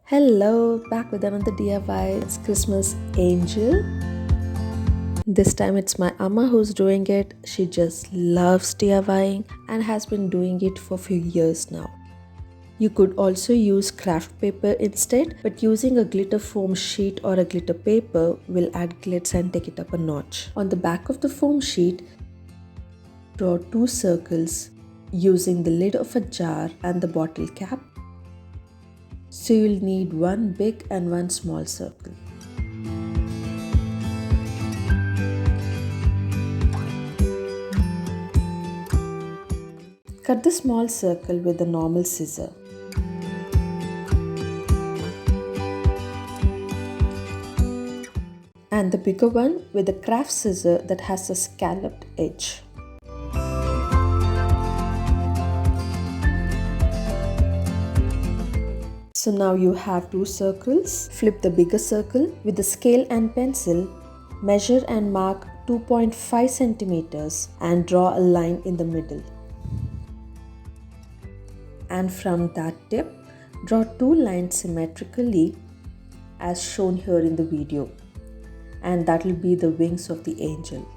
Hello, back with another DIY. It's Christmas Angel. This time it's my Amma who's doing it. She just loves DIYing and has been doing it for a few years now. You could also use craft paper instead, but using a glitter foam sheet or a glitter paper will add glitz and take it up a notch. On the back of the foam sheet, draw 2 circles using the lid of a jar and the bottle cap. So you'll need one big and one small circle. Cut the small circle with a normal scissor. And the bigger one with a craft scissor that has a scalloped edge. So now you have 2 circles. Flip the bigger circle with a scale and pencil. Measure and mark 2.5 centimeters and draw a line in the middle. And from that tip, draw 2 lines symmetrically as shown here in the video. And that will be the wings of the angel.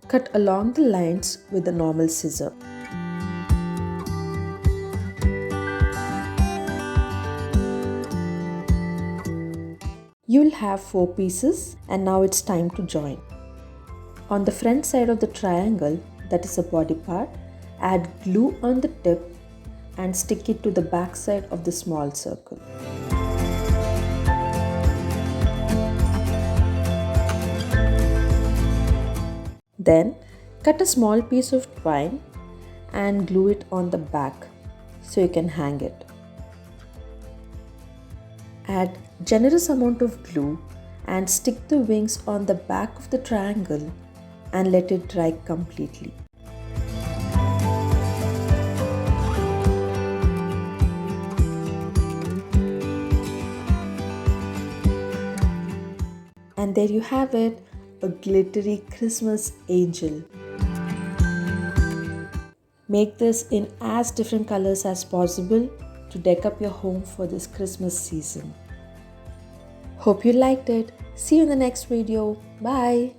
Cut along the lines with a normal scissor. You'll have 4 pieces and now it's time to join. On the front side of the triangle, that is the body part, add glue on the tip and stick it to the back side of the small circle. Then cut a small piece of twine and glue it on the back so you can hang it. Add generous amount of glue and stick the wings on the back of the triangle and let it dry completely. And there you have it, a glittery Christmas angel. Make this in as different colors as possible to deck up your home for this Christmas season. Hope you liked it. See you in the next video. Bye.